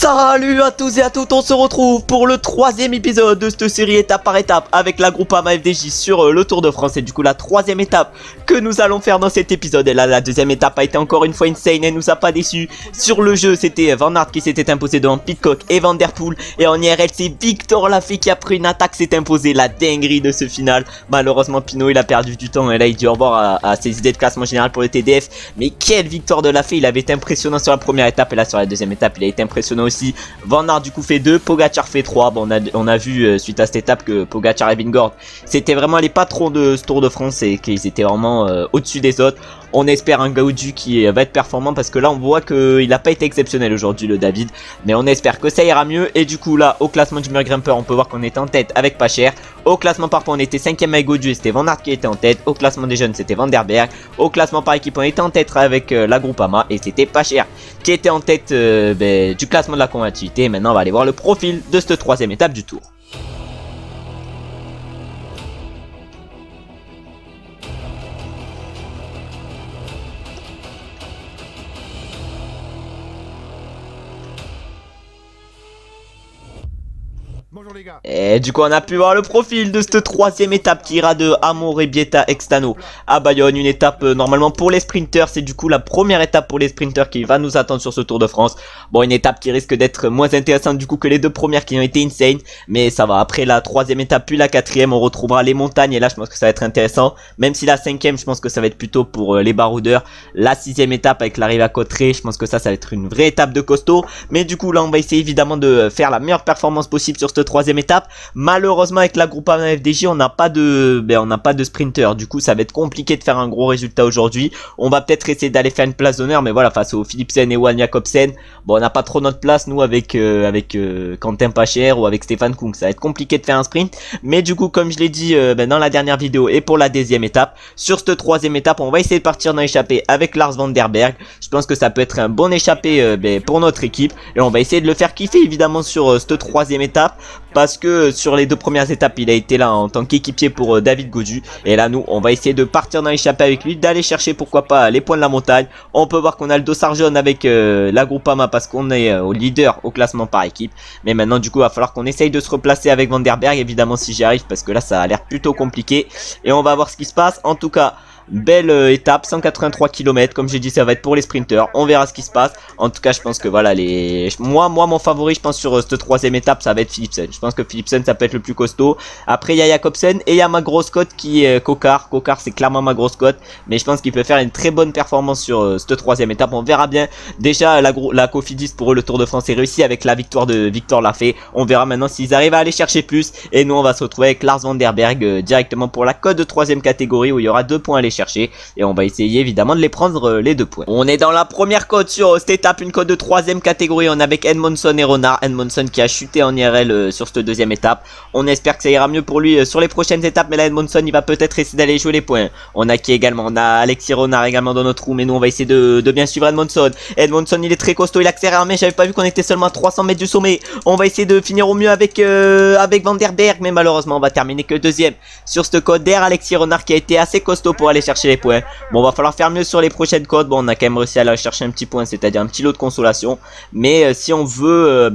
Salut à tous et à toutes, on se retrouve pour le troisième épisode de cette série étape par étape avec la Groupama FDJ sur le Tour de France. Et du coup la troisième étape que nous allons faire dans cet épisode. Et là la deuxième étape a été encore une fois insane et nous a pas déçu. Sur le jeu c'était Van Aert qui s'était imposé devant Pidcock et Van Der Poel. Et en IRL c'est Victor Lafay qui a pris une attaque, s'est imposé. La dinguerie de ce final. Malheureusement Pinot il a perdu du temps et là il dit au revoir à ses idées de classement général pour le TDF. Mais quelle victoire de Lafay, il avait été impressionnant sur la première étape. Et là sur la deuxième étape il a été impressionnant aussi. Van Aert du coup fait 2, Pogacar fait 3. Bon, on a vu suite à cette étape que Pogacar et Vingegaard c'était vraiment les patrons de ce Tour de France et qu'ils étaient vraiment au-dessus des autres. On espère un Gaudu qui va être performant parce que là on voit qu'il n'a pas été exceptionnel aujourd'hui le David. Mais on espère que ça ira mieux. Et du coup là au classement du meilleur grimpeur on peut voir qu'on était en tête avec pas cher. Au classement par points on était 5ème avec Gaudu et c'était Van Aert qui était en tête. Au classement des jeunes c'était Van Der Berg. Au classement par équipe on était en tête avec la Groupama et c'était pas cher qui était en tête du classement de la combativité. Et maintenant on va aller voir le profil de cette troisième étape du Tour. Bonjour les gars. Et du coup on a pu voir le profil de cette troisième étape qui ira de Amorebieta Extano à Bayonne. Une étape normalement pour les sprinters. C'est du coup la première étape pour les sprinters qui va nous attendre sur ce Tour de France. Bon, une étape qui risque d'être moins intéressante du coup que les deux premières qui ont été insane. Mais ça va, après la troisième étape puis la quatrième on retrouvera les montagnes. Et là je pense que ça va être intéressant. Même si la cinquième je pense que ça va être plutôt pour les baroudeurs. La sixième étape avec l'arrivée à Cauterets, je pense que ça va être une vraie étape de costaud. Mais du coup là on va essayer évidemment de faire la meilleure performance possible sur cette troisième étape. Malheureusement avec la Groupama FDJ on n'a pas de sprinter. Du coup ça va être compliqué de faire un gros résultat aujourd'hui. On va peut-être essayer d'aller faire une place d'honneur, mais voilà, face aux Philipsen et Johan Jakobsen, bon on n'a pas trop notre place nous avec Quentin Pacher ou avec Stefan Kung. Ça va être compliqué de faire un sprint. Mais du coup comme je l'ai dit dans la dernière vidéo et pour la deuxième étape, sur cette troisième étape on va essayer de partir dans l'échappée avec Lars Van Der Berg. Je pense que ça peut être un bon échappé pour notre équipe. Et on va essayer de le faire kiffer évidemment sur cette troisième étape. Parce que sur les deux premières étapes il a été là en tant qu'équipier pour David Gaudu. Et là nous on va essayer de partir dans l'échappée avec lui, d'aller chercher pourquoi pas les points de la montagne. On peut voir qu'on a le dossard jaune avec la Groupama parce qu'on est au leader au classement par équipe. Mais maintenant du coup il va falloir qu'on essaye de se replacer avec Van Der Berg évidemment si j'y arrive, parce que là ça a l'air plutôt compliqué. Et on va voir ce qui se passe. En tout cas belle étape, 183 km, comme j'ai dit ça va être pour les sprinters, on verra ce qui se passe. En tout cas je pense que voilà moi mon favori je pense sur cette troisième étape ça va être Philipsen. Je pense que Philipsen ça peut être le plus costaud. Après il y a Jakobsen et il y a ma grosse cote qui est Coquard. Coquard c'est clairement ma grosse cote, mais je pense qu'il peut faire une très bonne performance sur cette troisième étape, on verra bien. Déjà la Cofidis pour eux le Tour de France est réussi avec la victoire de Victor Lafay. On verra maintenant s'ils arrivent à aller chercher plus. Et nous on va se retrouver avec Lars Van Der Berg directement pour la cote de troisième catégorie où il y aura 2 points à aller chercher. Et on va essayer évidemment de les prendre les 2 points. On est dans la première cote sur cette étape, une cote de troisième catégorie. On est avec Edmondson et Renard. Edmondson qui a chuté en IRL sur cette deuxième étape. On espère que ça ira mieux pour lui sur les prochaines étapes. Mais là Edmondson il va peut-être essayer d'aller jouer les points. On a qui également, on a Alexis Renard également dans notre roue. Mais nous on va essayer de bien suivre Edmondson. Edmondson il est très costaud, il accélère, mais j'avais pas vu qu'on était seulement à 300 mètres du sommet. On va essayer de finir au mieux avec Van Der Berg. Mais malheureusement on va terminer que deuxième sur cette cote d'air. Alexis Renard qui a été assez costaud pour aller chercher les points. Bon va falloir faire mieux sur les prochaines cotes. Bon on a quand même réussi à aller chercher un petit point, c'est-à-dire un petit lot de consolation. Mais si on veut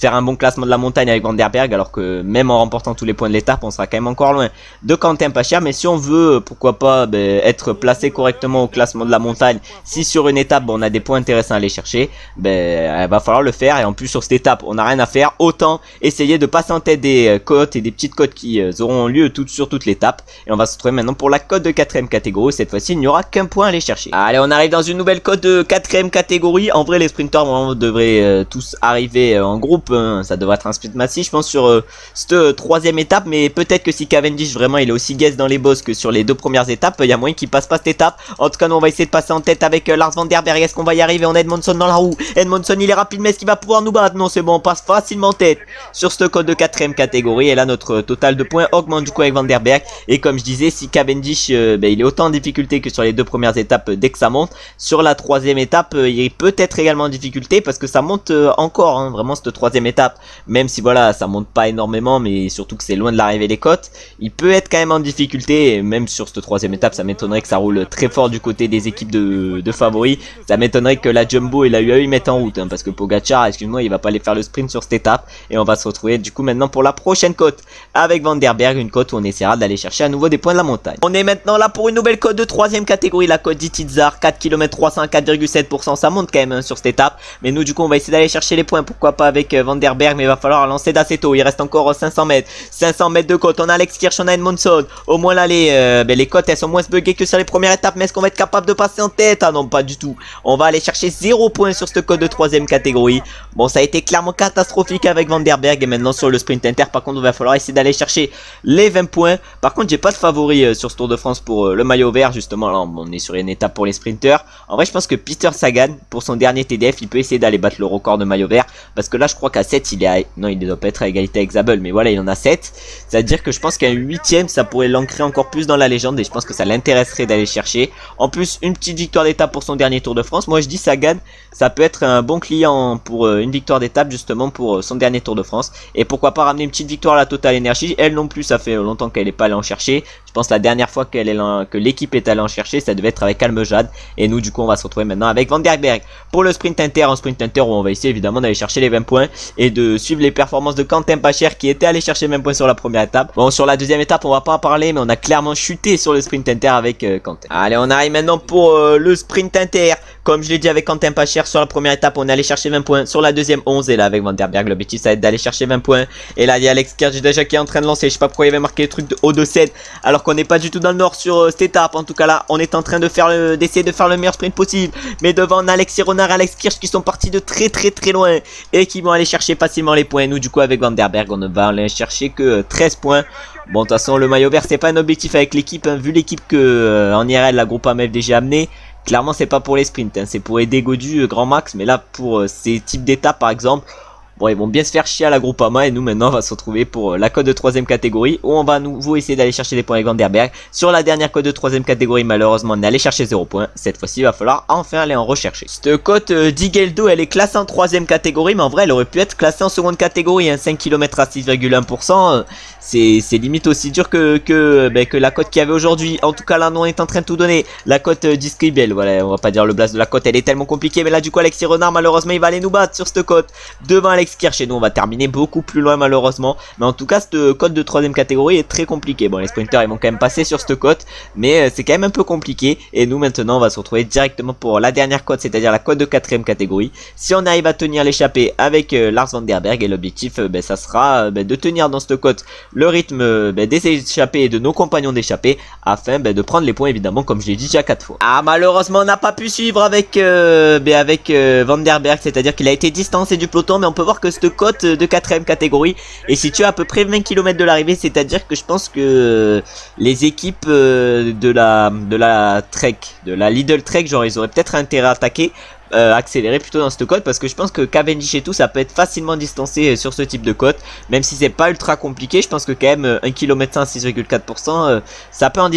faire un bon classement de la montagne avec Van Der Berg, alors que même en remportant tous les points de l'étape on sera quand même encore loin de Quentin Pacher. Mais si on veut pourquoi pas être placé correctement au classement de la montagne, si sur une étape on a des points intéressants à aller chercher, va falloir le faire. Et en plus sur cette étape on n'a rien à faire, autant essayer de passer en tête des cotes et des petites cotes qui auront lieu sur toute l'étape. Et on va se retrouver maintenant pour la cote de 4ème catégorie. Cette fois-ci il n'y aura qu'un point à aller chercher. Allez, on arrive dans une nouvelle cote de 4ème catégorie. En vrai les sprinters vraiment devraient tous arriver en groupe. Ça devrait être un sprint massif je pense sur cette troisième étape. Mais peut-être que si Cavendish vraiment il est aussi guess dans les bosses que sur les 2 premières étapes, il y a moyen qu'il passe pas cette étape. En tout cas nous on va essayer de passer en tête avec Lars Van Der Berg. Est-ce qu'on va y arriver? On a Edmondson dans la roue. Edmondson il est rapide, mais est-ce qu'il va pouvoir nous battre? Non c'est bon, on passe facilement en tête sur cette cote de 4ème catégorie. Et là notre total de points augmente du coup avec Van Der Berg. Et comme je disais, si Cavendish il est autant en difficulté que sur les 2 premières étapes dès que ça monte, sur la troisième étape il est peut-être également en difficulté parce que ça monte encore vraiment cette troisième troisième étape, même si voilà ça monte pas énormément, mais surtout que c'est loin de l'arrivée des côtes, il peut être quand même en difficulté. Et même sur cette troisième étape, ça m'étonnerait que ça roule très fort du côté des équipes de favoris. Ça m'étonnerait que la Jumbo et la UAE mettent en route, hein, parce que Pogacar, excuse-moi, il va pas aller faire le sprint sur cette étape. Et on va se retrouver du coup maintenant pour la prochaine côte avec Van der Berg, une côte où on essaiera d'aller chercher à nouveau des points de la montagne. On est maintenant là pour une nouvelle côte de troisième catégorie, la côte d'Itizar, 4 km 300, 4,7%, ça monte quand même hein, sur cette étape. Mais nous du coup on va essayer d'aller chercher les points, pourquoi pas avec Van der Berg, mais il va falloir lancer d'assez tôt. Il reste encore 500 mètres, 500 mètres de côte. On a Alex Kirch, on a Edmondson. Au moins là les côtes elles sont moins buggées que sur les premières étapes, mais est-ce qu'on va être capable de passer en tête? Ah non, pas du tout. On va aller chercher 0 points sur cette côte de troisième catégorie. Bon, ça a été clairement catastrophique avec Van der Berg, et maintenant sur le sprint inter par contre il va falloir essayer d'aller chercher les 20 points. Par contre j'ai pas de favori sur ce Tour de France pour le maillot vert, justement là on est sur une étape pour les sprinters. En vrai je pense que Peter Sagan pour son dernier TDF il peut essayer d'aller battre le record de maillot vert, parce que là je crois qu'à 7 il est à... non il ne doit pas être à égalité avec Zabel, mais voilà il en a 7. C'est à dire que je pense qu'un 8ème ça pourrait l'ancrer encore plus dans la légende, et je pense que ça l'intéresserait d'aller chercher. En plus une petite victoire d'étape pour son dernier Tour de France. Moi je dis Sagan ça peut être un bon client pour une victoire d'étape justement pour son dernier Tour de France. Et pourquoi pas ramener une petite victoire à la Total Energy. Elle non plus ça fait longtemps qu'elle n'est pas allée en chercher. Je pense la dernière fois que l'équipe est allée en chercher ça devait être avec Almejad. Et nous du coup on va se retrouver maintenant avec Van der Berg pour le sprint inter. Un sprint inter où on va essayer évidemment d'aller chercher les 20 points et de suivre les performances de Quentin Pacher qui était allé chercher 20 points sur la première étape. Bon sur la deuxième étape on va pas en parler, mais on a clairement chuté sur le sprint inter avec Quentin. Allez on arrive maintenant pour le sprint inter. Comme je l'ai dit avec Quentin Pacher sur la première étape on est allé chercher 20 points, sur la deuxième 11, et là avec Van der Berg l'objectif ça va être d'aller chercher 20 points. Et là il y a Alex Kirch déjà qui est en train de lancer, je sais pas pourquoi il avait marqué le truc de haut de 7 alors qu'on n'est pas du tout dans le nord sur cette étape. En tout cas là on est en train de faire d'essayer de faire le meilleur sprint possible, mais devant on a Alexis Renard et Alex Kirch qui sont partis de très loin et qui vont aller chercher facilement les points. Nous du coup avec Van der Berg on ne va aller chercher que 13 points. Bon de toute façon le maillot vert c'est pas un objectif avec l'équipe hein, vu l'équipe que en IRL la Groupama FDJ a amené. Clairement c'est pas pour les sprints hein, c'est pour aider Godu grand max, mais là pour ces types d'étapes par exemple, bon ils vont bien se faire chier à la Groupama. Et nous maintenant on va se retrouver pour la côte de troisième catégorie où on va à nouveau essayer d'aller chercher des points avec Van der Berg. Sur la dernière côte de troisième catégorie malheureusement on est allé chercher 0 points. Cette fois-ci il va falloir enfin aller en rechercher. Cette côte d'Igeldo elle est classée en troisième catégorie, mais en vrai elle aurait pu être classée en seconde catégorie hein. 5 km à 6,1%, c'est limite aussi dur que la côte qu'il y avait aujourd'hui. En tout cas là on est en train de tout donner. La côte d'Iskribel, voilà on va pas dire le blast de la côte, elle est tellement compliquée, mais là du coup Alexis Renard malheureusement il va aller nous battre sur cette côte devant Alex Kirch, et nous on va terminer beaucoup plus loin malheureusement. Mais en tout cas cette côte de troisième catégorie est très compliquée. Bon les sprinters ils vont quand même passer sur cette côte, mais c'est quand même un peu compliqué. Et nous maintenant on va se retrouver directement pour la dernière côte, c'est à dire la côte de quatrième catégorie. Si on arrive à tenir l'échappée avec Lars Van der Berg, et l'objectif ça sera de tenir dans cette côte le rythme des échappées et de nos compagnons d'échappée, afin de prendre les points évidemment comme je l'ai dit déjà 4 fois. Ah malheureusement on n'a pas pu suivre avec Van der Berg, c'est à dire qu'il a été distancé du peloton. Mais on peut voir que cette côte de 4ème catégorie est située à peu près 20 km de l'arrivée, c'est à dire que je pense que les équipes de la Trek, de la Lidl Trek, genre ils auraient peut-être intérêt à attaquer, accélérer plutôt dans cette côte, parce que je pense que Cavendish et tout ça peut être facilement distancé sur ce type de côte, même si c'est pas ultra compliqué. Je pense que quand même 1 km 6,4% ça peut en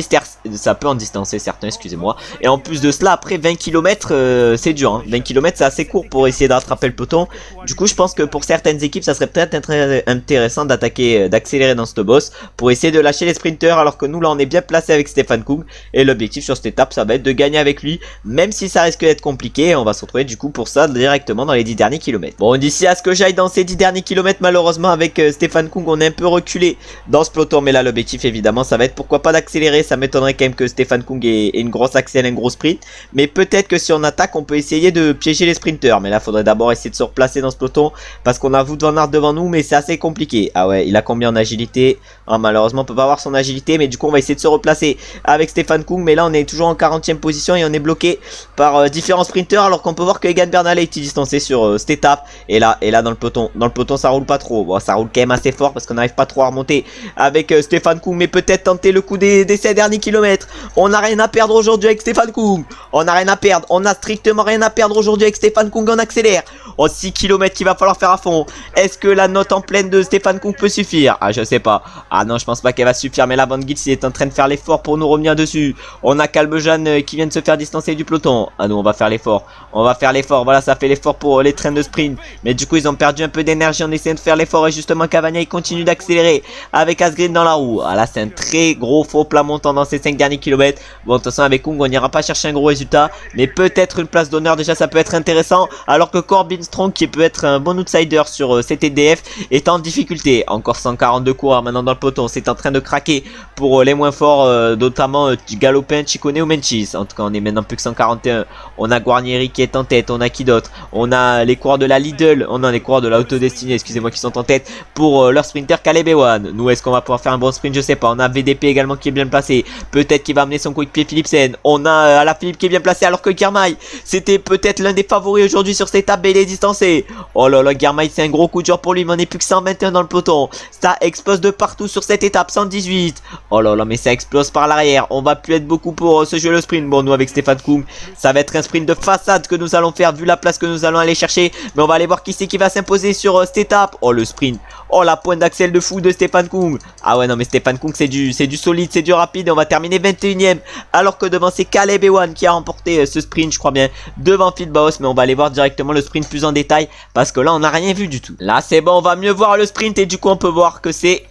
distancer certains, excusez-moi. Et en plus de cela après 20 km c'est dur hein. 20 km c'est assez court pour essayer de rattraper le peloton. Du coup je pense que pour certaines équipes ça serait peut-être intéressant d'attaquer, d'accélérer dans cette boss pour essayer de lâcher les sprinters, alors que nous là on est bien placé avec Stefan Kung, et l'objectif sur cette étape ça va être de gagner avec lui, même si ça risque d'être compliqué. On va se retrouver du coup pour ça directement dans les 10 derniers kilomètres. Bon d'ici à ce que j'aille dans ces 10 derniers kilomètres malheureusement avec Stefan Kung on est un peu reculé dans ce peloton, mais là l'objectif évidemment ça va être pourquoi pas d'accélérer. Ça m'étonnerait quand même que Stefan Kung ait une grosse accélère, un gros sprint, mais peut-être que si on attaque on peut essayer de piéger les sprinters. Mais là faudrait d'abord essayer de se replacer dans ce peloton, parce qu'on a Wout van Aert devant nous, mais c'est assez compliqué. Ah ouais il a combien en agilité? Malheureusement on peut pas avoir son agilité, mais du coup on va essayer de se replacer avec Stefan Kung. Mais là on est toujours en 40ème position et on est bloqué par différents sprinters, alors qu'on peut voir que Egan Bernal a été distancé sur cette étape. Et là dans le peloton ça roule pas trop. Bon, ça roule quand même assez fort parce qu'on n'arrive pas trop à remonter avec Stefan Kung, mais peut-être tenter le coup des 7 derniers kilomètres. On n'a rien à perdre aujourd'hui avec Stefan Kung. On n'a rien à perdre, on a strictement rien à perdre aujourd'hui avec Stefan Kung. On accélère, Oh, 6 km qu'il va falloir faire à fond. Est-ce que la note en pleine de Stéphane Kung peut suffire? Ah, je sais pas. Ah non, je pense pas qu'elle va suffire. Mais là, Van Gils est en train de faire l'effort pour nous revenir dessus. On a Calmejean qui vient de se faire distancer du peloton. Ah nous, on va faire l'effort. On va faire l'effort. Voilà, ça fait l'effort pour les trains de sprint. Mais du coup, ils ont perdu un peu d'énergie en essayant de faire l'effort. Et justement, Cavagna, il continue d'accélérer avec Asgreen dans la roue. Ah là, c'est un très gros faux plat montant dans ces 5 derniers kilomètres. Bon, de toute façon, avec Kung, on n'ira pas chercher un gros résultat. Mais peut-être une place d'honneur, déjà, ça peut être intéressant. Alors que Corbin Strong, qui peut être un bon outsider sur CTDF, est en difficulté. Encore 142 coureurs maintenant dans le peloton. C'est en train de craquer pour les moins forts, notamment Galopin, Ciccone ou Menchis. En tout cas, on est maintenant plus que 141. On a Guarnieri qui est en tête. On a qui d'autre? On a les coureurs de la Lidl. On a les coureurs de la Autodestinée, excusez-moi, qui sont en tête pour leur sprinter Caleb Ewan. Nous, est-ce qu'on va pouvoir faire un bon sprint? Je sais pas. On a VDP également qui est bien placé. Peut-être qu'il va amener son coéquipier Philipsen. On a Alaphilippe qui est bien placé, alors que Girmay, c'était peut-être l'un des favoris aujourd'hui sur cette étape, et il est distancé. Oh là là, Girmay, c'est un gros coup de dur pour lui, mais on est plus que 121 dans le peloton. Ça explose de partout sur cette étape, 118. Oh là là, mais ça explose par l'arrière. On va plus être beaucoup pour ce jeu le sprint. Bon, nous avec Stéphane Kung, ça va être un sprint de façade que nous allons faire vu la place que nous allons aller chercher. Mais on va aller voir qui c'est qui va s'imposer sur cette étape. Oh le sprint. Oh la pointe d'axel de fou de Stéphane Kung. Ah ouais non mais Stéphane Kung c'est du solide, c'est du rapide. Et on va terminer 21ème. Alors que devant c'est Caleb Ewan qui a remporté ce sprint, je crois bien, devant Phil Baos. Mais on va aller voir directement le sprint plus en détail, parce que là on n'a rien vu du tout. Là c'est bon, on va mieux voir le sprint. Et du coup on peut voir que c'est...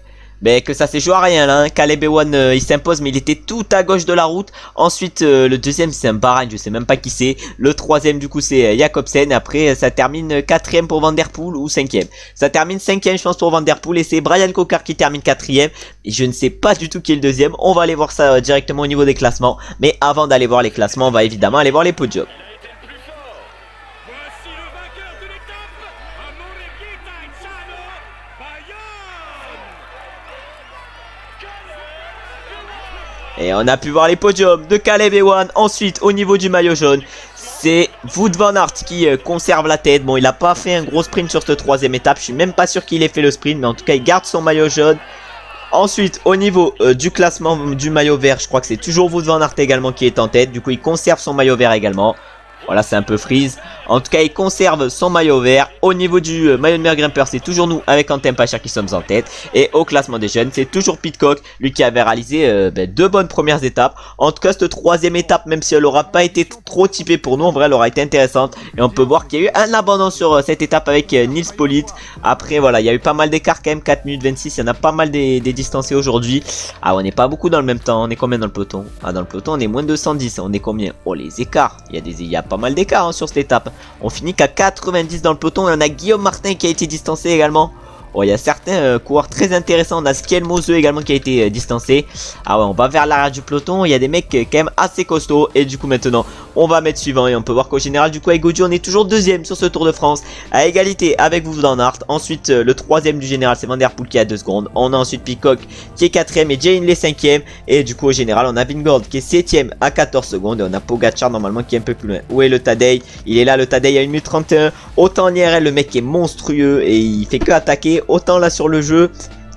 que ça s'est joué à rien là, hein. Caleb Ewan il s'impose, mais il était tout à gauche de la route. Ensuite le deuxième c'est un Bahreïn, je sais même pas qui c'est. Le troisième du coup c'est Jacobsen. Après ça termine 4ème pour Van Der Poel, ou 5ème. Ça termine 5ème je pense pour Van Der Poel, et c'est Brian Cocard qui termine 4ème. Et je ne sais pas du tout qui est le deuxième. On va aller voir ça directement au niveau des classements. Mais avant d'aller voir les classements, on va évidemment aller voir les podiums. Et on a pu voir les podiums de Caleb Ewan. Ensuite, au niveau du maillot jaune, c'est Wout van Aert qui conserve la tête. Bon, il n'a pas fait un gros sprint sur cette troisième étape. Je suis même pas sûr qu'il ait fait le sprint, mais en tout cas, il garde son maillot jaune. Ensuite, au niveau du classement du maillot vert, je crois que c'est toujours Wout van Aert également qui est en tête. Du coup, il conserve son maillot vert également. Voilà, c'est un peu freeze. En tout cas, il conserve son maillot vert. Au niveau du maillot de meilleur grimpeur, c'est toujours nous avec Quentin Pacher qui sommes en tête. Et au classement des jeunes, c'est toujours Pidcock, lui qui avait réalisé deux bonnes premières étapes. En tout cas, cette troisième étape, même si elle n'aura pas été trop typée pour nous, en vrai, elle aura été intéressante. Et on peut voir qu'il y a eu un abandon sur cette étape avec Nils Politt. Après, voilà, il y a eu pas mal d'écart quand même, 4 minutes 26. Il y en a pas mal des distancés aujourd'hui. Ah, on n'est pas beaucoup dans le même temps. On est combien dans le peloton? Ah, dans le peloton, on est moins de 210. On est combien? Oh, les écarts. Il y a pas mal d'écarts hein, sur cette étape. On finit qu'à 90 dans le peloton, et on a Guillaume Martin qui a été distancé également. Oh, il y a certains coureurs très intéressants. On a Skiel Moseux également qui a été distancé. Ah ouais, on va vers l'arrière du peloton. Il y a des mecs quand même assez costauds. Et du coup maintenant, on va mettre suivant. Et on peut voir qu'au général, du coup, avec Gaudu, on est toujours deuxième sur ce Tour de France, à égalité avec Wout van Aert. Ensuite, le troisième du général, c'est Van Der Poel qui a 2 secondes. On a ensuite Pidcock qui est 4ème et Jay Hindley 5ème. Et du coup, au général, on a Vingegaard qui est 7ème à 14 secondes. Et on a Pogacar normalement qui est un peu plus loin. Où est le Tadej? Il est là, le Tadej à 1 minute 31. Autant en IRL, le mec est monstrueux et il fait que attaquer. Autant là sur le jeu,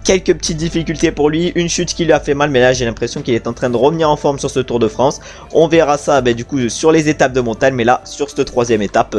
quelques petites difficultés pour lui, une chute qui lui a fait mal, mais là j'ai l'impression qu'il est en train de revenir en forme sur ce Tour de France. On verra ça du coup sur les étapes de montagne, mais là sur cette troisième étape,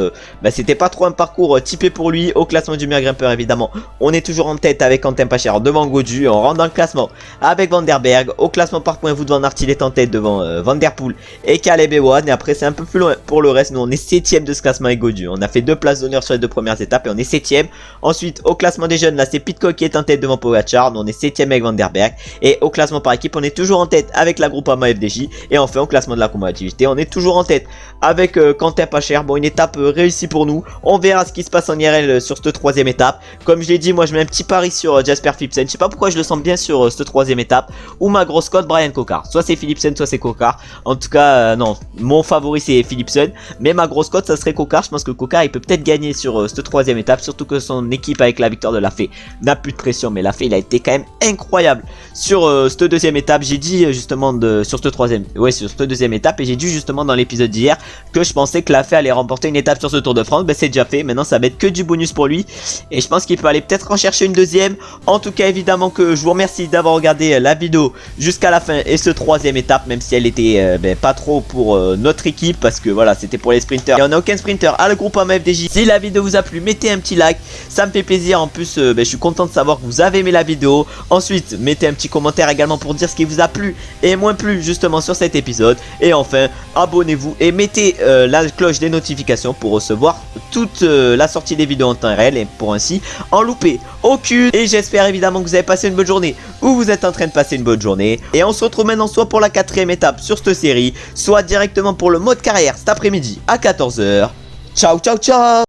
c'était pas trop un parcours typé pour lui. Au classement du meilleur grimpeur évidemment, on est toujours en tête avec Quentin Pacher devant Gaudu. On rentre dans le classement avec Van der Berg. Au classement par points, Wout van Aert il est en tête devant Van Der Poel et Caleb Ewan. Et après c'est un peu plus loin pour le reste. Nous on est 7ème de ce classement avec Gaudu. On a fait 2 places d'honneur sur les 2 premières étapes et on est 7ème. Ensuite au classement des jeunes, là c'est Pidcock qui est en tête devant Pogacar. Nous on est 7ème avec Van der Berg. Et au classement par équipe, on est toujours en tête avec la Groupama FDJ. Et enfin au classement de la combativité, on est toujours en tête avec Quentin Pacher. Bon, une étape réussie pour nous. On verra ce qui se passe en IRL sur cette troisième étape. Comme je l'ai dit, moi je mets un petit pari sur Jasper Philipsen. Je sais pas pourquoi je le sens bien sur cette troisième étape. Ou ma grosse cote Brian Cocard. Soit c'est Philipsen, soit c'est Cocard. En tout cas, non, mon favori c'est Philipsen. Mais ma grosse cote ça serait Cocard. Je pense que Cocard il peut peut-être gagner sur cette troisième étape. Surtout que son équipe avec la victoire de Lafay n'a plus de pression. Mais Lafay il a été quand même incroyable. Sur cette deuxième étape, j'ai dit justement sur cette troisième, ouais, sur cette deuxième étape, et j'ai dit justement dans l'épisode d'hier que je pensais que la fée allait remporter une étape sur ce Tour de France. Ben c'est déjà fait, maintenant ça va être que du bonus pour lui, et je pense qu'il peut aller peut-être en chercher une deuxième. En tout cas, évidemment que je vous remercie d'avoir regardé la vidéo jusqu'à la fin, et ce troisième étape, même si elle était pas trop pour notre équipe, parce que voilà, c'était pour les sprinters, et on n'a aucun sprinter à le groupe FDJ. Si la vidéo vous a plu, mettez un petit like, ça me fait plaisir. En plus, je suis content de savoir que vous avez aimé la vidéo. Ensuite, mettez un petit commentaire également pour dire ce qui vous a plu et moins plu justement sur cet épisode. Et enfin, abonnez-vous et mettez la cloche des notifications pour recevoir toute la sortie des vidéos en temps réel, et pour ainsi en louper aucune. Et j'espère évidemment que vous avez passé une bonne journée, ou vous êtes en train de passer une bonne journée. Et on se retrouve maintenant soit pour la 4ème étape sur cette série, soit directement pour le mode carrière cet après-midi à 14 h. Ciao ciao ciao.